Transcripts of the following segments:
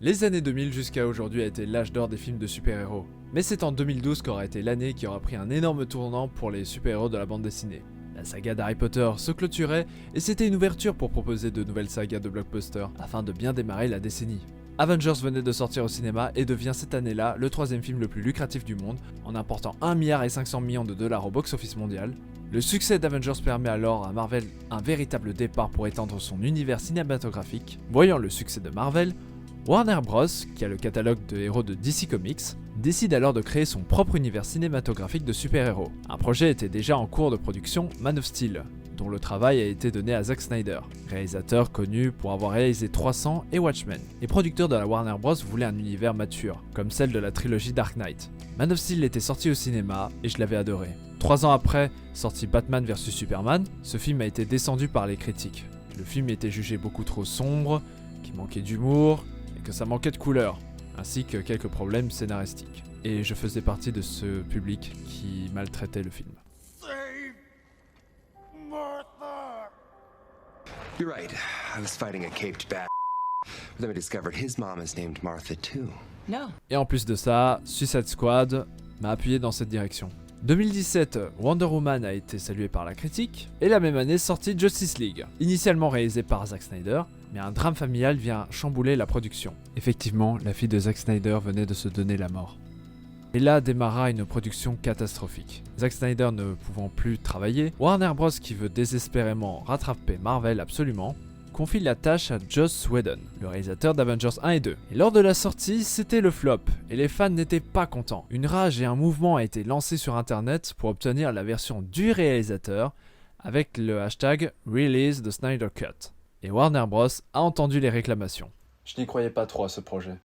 Les années 2000 jusqu'à aujourd'hui a été l'âge d'or des films de super-héros. Mais c'est en 2012 qu'aura été l'année qui aura pris un énorme tournant pour les super-héros de la bande dessinée. La saga d'Harry Potter se clôturait et c'était une ouverture pour proposer de nouvelles sagas de blockbusters afin de bien démarrer la décennie. Avengers venait de sortir au cinéma et devient cette année-là le troisième film le plus lucratif du monde en important 1,5 milliard de dollars au box-office mondial. Le succès d'Avengers permet alors à Marvel un véritable départ pour étendre son univers cinématographique. Voyant le succès de Marvel, Warner Bros, qui a le catalogue de héros de DC Comics, décide alors de créer son propre univers cinématographique de super-héros. Un projet était déjà en cours de production, Man of Steel, dont le travail a été donné à Zack Snyder, réalisateur connu pour avoir réalisé 300 et Watchmen. Les producteurs de la Warner Bros voulaient un univers mature, comme celle de la trilogie Dark Knight. Man of Steel était sorti au cinéma et je l'avais adoré. 3 ans après, sorti Batman vs Superman, ce film a été descendu par les critiques. Le film était jugé beaucoup trop sombre, qu'il manquait d'humour, que ça manquait de couleurs, ainsi que quelques problèmes scénaristiques. Et je faisais partie de ce public qui maltraitait le film. Save Martha! You're right. I was fighting a caped bat. Then I discovered his mom is named Martha too. No. Et en plus de ça, Suicide Squad m'a appuyé dans cette direction. 2017, Wonder Woman a été salué par la critique, et la même année sortit Justice League, initialement réalisé par Zack Snyder, mais un drame familial vient chambouler la production. Effectivement, la fille de Zack Snyder venait de se donner la mort. Et là démarra une production catastrophique. Zack Snyder ne pouvant plus travailler, Warner Bros qui veut désespérément rattraper Marvel absolument, confie la tâche à Joss Whedon, le réalisateur d'Avengers 1 et 2. Et lors de la sortie, c'était le flop, et les fans n'étaient pas contents. Une rage et un mouvement a été lancé sur internet pour obtenir la version du réalisateur, avec le hashtag Release the Snyder Cut. Et Warner Bros a entendu les réclamations. Je n'y croyais pas trop à ce projet.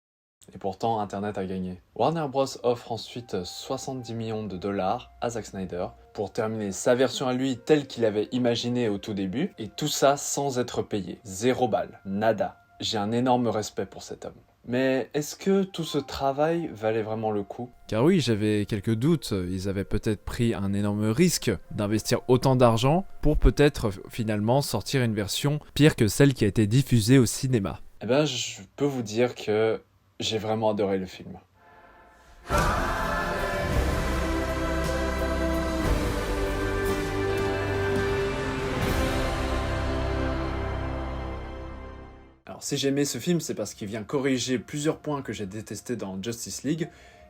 Et pourtant, Internet a gagné. Warner Bros offre ensuite 70 millions de dollars à Zack Snyder pour terminer sa version à lui telle qu'il avait imaginé au tout début, et tout ça sans être payé. 0 balles, nada. J'ai un énorme respect pour cet homme. Mais est-ce que tout ce travail valait vraiment le coup ? Car oui, j'avais quelques doutes, ils avaient peut-être pris un énorme risque d'investir autant d'argent pour peut-être finalement sortir une version pire que celle qui a été diffusée au cinéma. Eh ben, je peux vous dire que j'ai vraiment adoré le film. Alors si j'aimais ce film, c'est parce qu'il vient corriger plusieurs points que j'ai détestés dans Justice League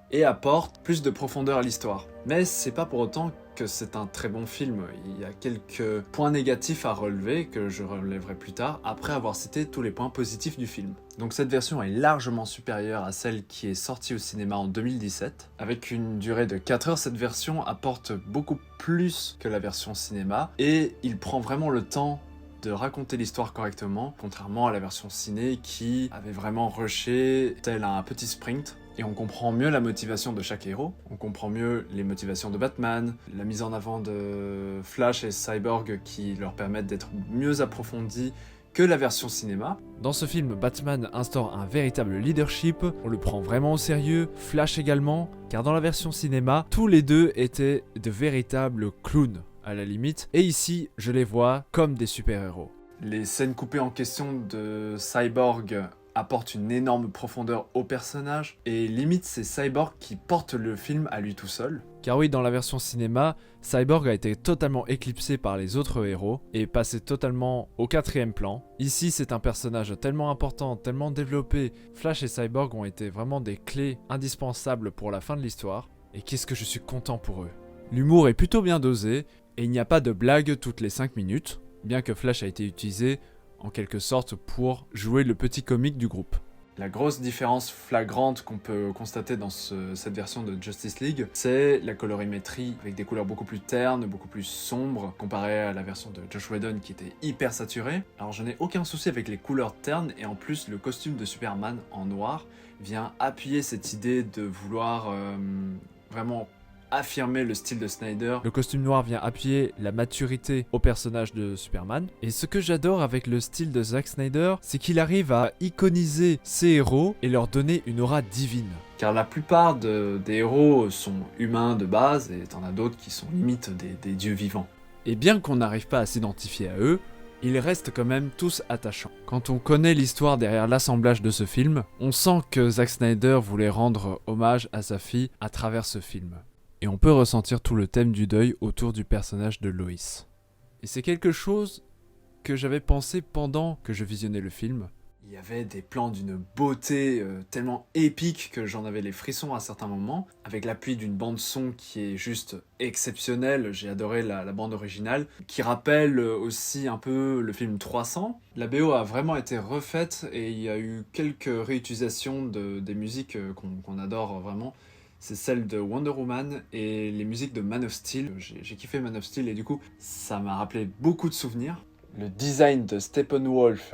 et apporte plus de profondeur à l'histoire. Mais c'est pas pour autant que c'est un très bon film. Il y a quelques points négatifs à relever que je relèverai plus tard après avoir cité tous les points positifs du film. Donc cette version est largement supérieure à celle qui est sortie au cinéma en 2017. Avec une durée de 4 heures, cette version apporte beaucoup plus que la version cinéma et il prend vraiment le temps de raconter l'histoire correctement, contrairement à la version ciné qui avait vraiment rushé tel un petit sprint. Et on comprend mieux la motivation de chaque héros, on comprend mieux les motivations de Batman, la mise en avant de Flash et Cyborg qui leur permettent d'être mieux approfondis que la version cinéma. Dans ce film, Batman instaure un véritable leadership, on le prend vraiment au sérieux, Flash également, car dans la version cinéma, tous les deux étaient de véritables clowns à la limite, et ici, je les vois comme des super-héros. Les scènes coupées en question de Cyborg apportent une énorme profondeur au personnage, et limite c'est Cyborg qui porte le film à lui tout seul. Car oui, dans la version cinéma, Cyborg a été totalement éclipsé par les autres héros et passé totalement au 4e plan. Ici, c'est un personnage tellement important, tellement développé. Flash et Cyborg ont été vraiment des clés indispensables pour la fin de l'histoire, et qu'est-ce que je suis content pour eux. L'humour est plutôt bien dosé, et il n'y a pas de blagues toutes les 5 minutes, bien que Flash a été utilisé en quelque sorte pour jouer le petit comique du groupe. La grosse différence flagrante qu'on peut constater dans cette version de Justice League, c'est la colorimétrie avec des couleurs beaucoup plus ternes, beaucoup plus sombres, comparé à la version de Joss Whedon qui était hyper saturée. Alors je n'ai aucun souci avec les couleurs ternes, et en plus le costume de Superman en noir vient appuyer cette idée de vouloir vraiment affirmer le style de Snyder. Le costume noir vient appuyer la maturité au personnage de Superman. Et ce que j'adore avec le style de Zack Snyder, c'est qu'il arrive à iconiser ses héros et leur donner une aura divine. Car la plupart des héros sont humains de base, et t'en as d'autres qui sont limite des dieux vivants. Et bien qu'on n'arrive pas à s'identifier à eux, ils restent quand même tous attachants. Quand on connaît l'histoire derrière l'assemblage de ce film, on sent que Zack Snyder voulait rendre hommage à sa fille à travers ce film. Et on peut ressentir tout le thème du deuil autour du personnage de Lois. Et c'est quelque chose que j'avais pensé pendant que je visionnais le film. Il y avait des plans d'une beauté tellement épique que j'en avais les frissons à certains moments, avec l'appui d'une bande-son qui est juste exceptionnelle. J'ai adoré la bande originale, qui rappelle aussi un peu le film 300. La BO a vraiment été refaite et il y a eu quelques réutilisations des musiques qu'on adore vraiment. C'est celle de Wonder Woman et les musiques de Man of Steel. J'ai kiffé Man of Steel et du coup, ça m'a rappelé beaucoup de souvenirs. Le design de Steppenwolf,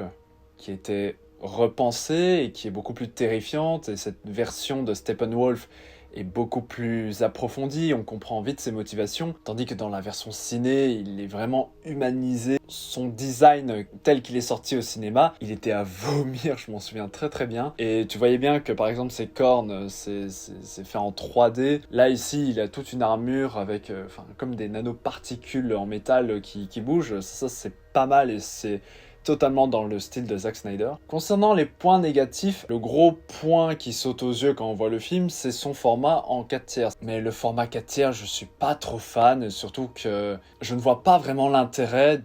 qui était repensée et qui est beaucoup plus terrifiante, et cette version de Steppenwolf est beaucoup plus approfondie, on comprend vite ses motivations, tandis que dans la version ciné, il est vraiment humanisé. Son design tel qu'il est sorti au cinéma, il était à vomir, je m'en souviens très très bien, et tu voyais bien que par exemple ses cornes, c'est fait en 3D. Là ici, il a toute une armure avec comme des nanoparticules en métal qui bougent, ça c'est pas mal et c'est totalement dans le style de Zack Snyder. Concernant les points négatifs, le gros point qui saute aux yeux quand on voit le film, c'est son format en 4 tiers. Mais le format 4 tiers, je suis pas trop fan, surtout que je ne vois pas vraiment l'intérêt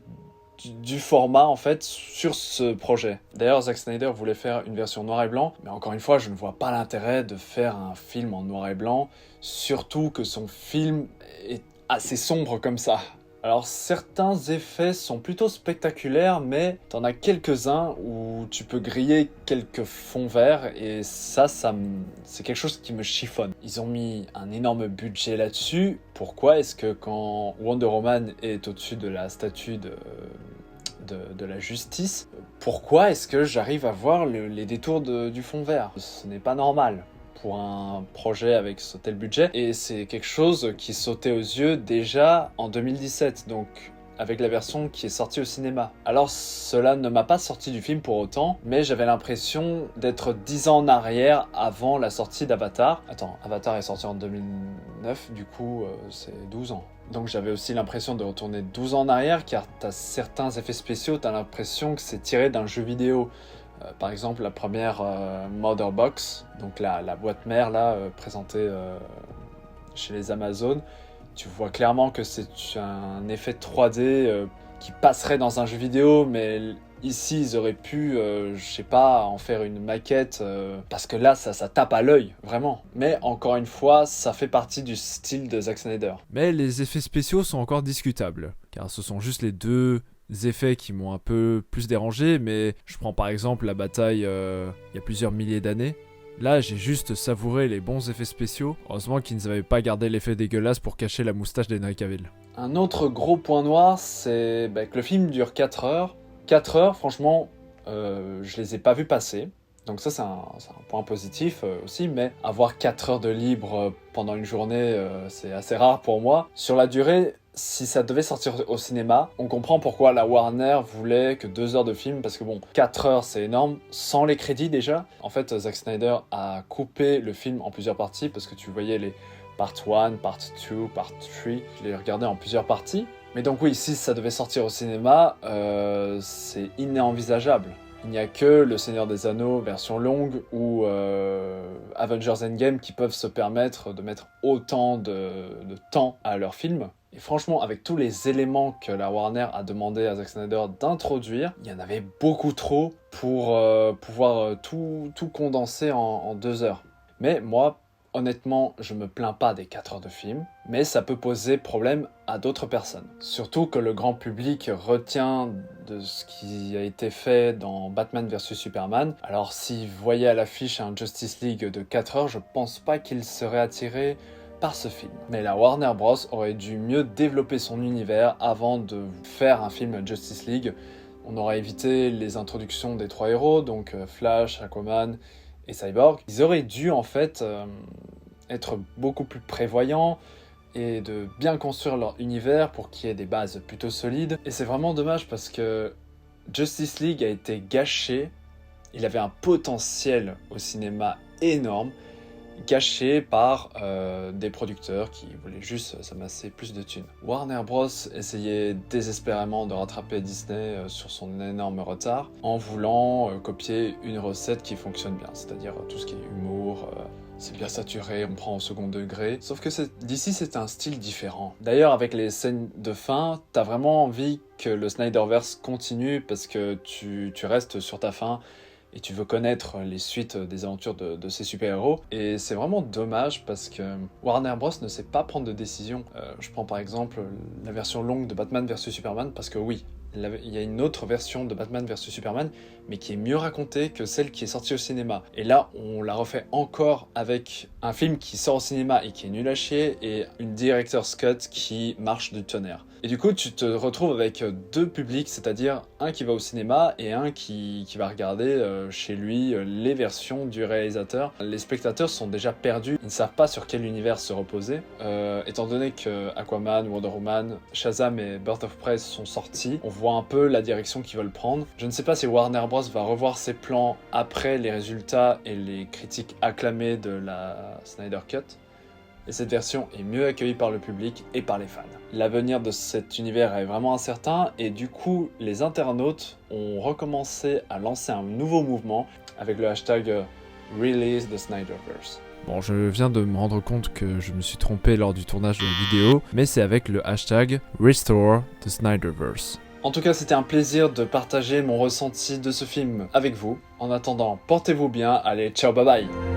du format en fait sur ce projet. D'ailleurs, Zack Snyder voulait faire une version noir et blanc, mais encore une fois, je ne vois pas l'intérêt de faire un film en noir et blanc, surtout que son film est assez sombre comme ça. Alors certains effets sont plutôt spectaculaires, mais t'en as quelques-uns où tu peux griller quelques fonds verts et ça c'est quelque chose qui me chiffonne. Ils ont mis un énorme budget là-dessus. Pourquoi est-ce que quand Wonder Woman est au-dessus de la statue de la justice, pourquoi est-ce que j'arrive à voir les détours du fond vert? Ce n'est pas normal pour un projet avec ce tel budget, et c'est quelque chose qui sautait aux yeux déjà en 2017, donc avec la version qui est sortie au cinéma. Alors cela ne m'a pas sorti du film pour autant, mais j'avais l'impression d'être 10 ans en arrière avant la sortie d'Avatar. Attends, Avatar est sorti en 2009, du coup c'est 12 ans. Donc j'avais aussi l'impression de retourner 12 ans en arrière, car t'as certains effets spéciaux, t'as l'impression que c'est tiré d'un jeu vidéo. Par exemple, la première Mother Box, donc la boîte mère là, présentée chez les Amazones, tu vois clairement que c'est un effet 3D qui passerait dans un jeu vidéo, mais ici ils auraient pu, je sais pas, en faire une maquette, parce que là ça tape à l'œil, vraiment. Mais encore une fois, ça fait partie du style de Zack Snyder. Mais les effets spéciaux sont encore discutables, car ce sont juste les deux effets qui m'ont un peu plus dérangé, mais je prends par exemple la bataille il y a plusieurs milliers d'années. Là, j'ai juste savouré les bons effets spéciaux. Heureusement qu'ils n'avaient pas gardé l'effet dégueulasse pour cacher la moustache d'Henry Cavill. Un autre gros point noir, c'est que le film dure 4 heures. 4 heures, franchement, je les ai pas vus passer. Donc ça, c'est un point positif aussi, mais avoir 4 heures de libre pendant une journée, c'est assez rare pour moi. Sur la durée, si ça devait sortir au cinéma, on comprend pourquoi la Warner voulait que 2 heures de film, parce que bon, 4 heures c'est énorme, sans les crédits déjà. En fait, Zack Snyder a coupé le film en plusieurs parties, parce que tu voyais les part 1, part 2, part 3, je les regardais en plusieurs parties. Mais donc oui, si ça devait sortir au cinéma, c'est inenvisageable. Il n'y a que Le Seigneur des Anneaux version longue ou Avengers Endgame qui peuvent se permettre de mettre autant de temps à leur film. Et franchement, avec tous les éléments que la Warner a demandé à Zack Snyder d'introduire, il y en avait beaucoup trop pour pouvoir tout condenser en 2 heures. Mais moi, honnêtement, je me plains pas des 4 heures de film, mais ça peut poser problème à d'autres personnes. Surtout que le grand public retient de ce qui a été fait dans Batman vs Superman. Alors si vous voyez à l'affiche un Justice League de 4 heures, je pense pas qu'il serait attiré par ce film. Mais la Warner Bros aurait dû mieux développer son univers avant de faire un film Justice League. On aurait évité les introductions des 3 héros, donc Flash, Aquaman et Cyborg. Ils auraient dû en fait être beaucoup plus prévoyants et de bien construire leur univers pour qu'il y ait des bases plutôt solides. Et c'est vraiment dommage parce que Justice League a été gâché. Il avait un potentiel au cinéma énorme. gâché par des producteurs qui voulaient juste s'amasser plus de thunes. Warner Bros essayait désespérément de rattraper Disney sur son énorme retard en voulant copier une recette qui fonctionne bien, c'est-à-dire tout ce qui est humour, c'est bien saturé, on prend au second degré. Sauf que d'ici, c'est un style différent. D'ailleurs, avec les scènes de fin, t'as vraiment envie que le Snyderverse continue parce que tu restes sur ta faim et tu veux connaître les suites des aventures de ces super-héros. Et c'est vraiment dommage parce que Warner Bros ne sait pas prendre de décision. Je prends par exemple la version longue de Batman vs Superman parce que oui, il y a une autre version de Batman vs Superman, mais qui est mieux racontée que celle qui est sortie au cinéma. Et là, on la refait encore avec un film qui sort au cinéma et qui est nul à chier, et une director's cut qui marche du tonnerre. Et du coup, tu te retrouves avec deux publics, c'est-à-dire un qui va au cinéma et un qui va regarder chez lui les versions du réalisateur. Les spectateurs sont déjà perdus, ils ne savent pas sur quel univers se reposer. Étant donné que Aquaman, Wonder Woman, Shazam et Birds of Prey sont sortis, on voit un peu la direction qu'ils veulent prendre. Je ne sais pas si Warner Bros va revoir ses plans après les résultats et les critiques acclamées de la Snyder Cut. Et cette version est mieux accueillie par le public et par les fans. L'avenir de cet univers est vraiment incertain et du coup, les internautes ont recommencé à lancer un nouveau mouvement avec le hashtag Release the Snyderverse. Bon, je viens de me rendre compte que je me suis trompé lors du tournage de la vidéo, mais c'est avec le hashtag Restore the Snyderverse. En tout cas, c'était un plaisir de partager mon ressenti de ce film avec vous. En attendant, portez-vous bien, allez, ciao, bye bye!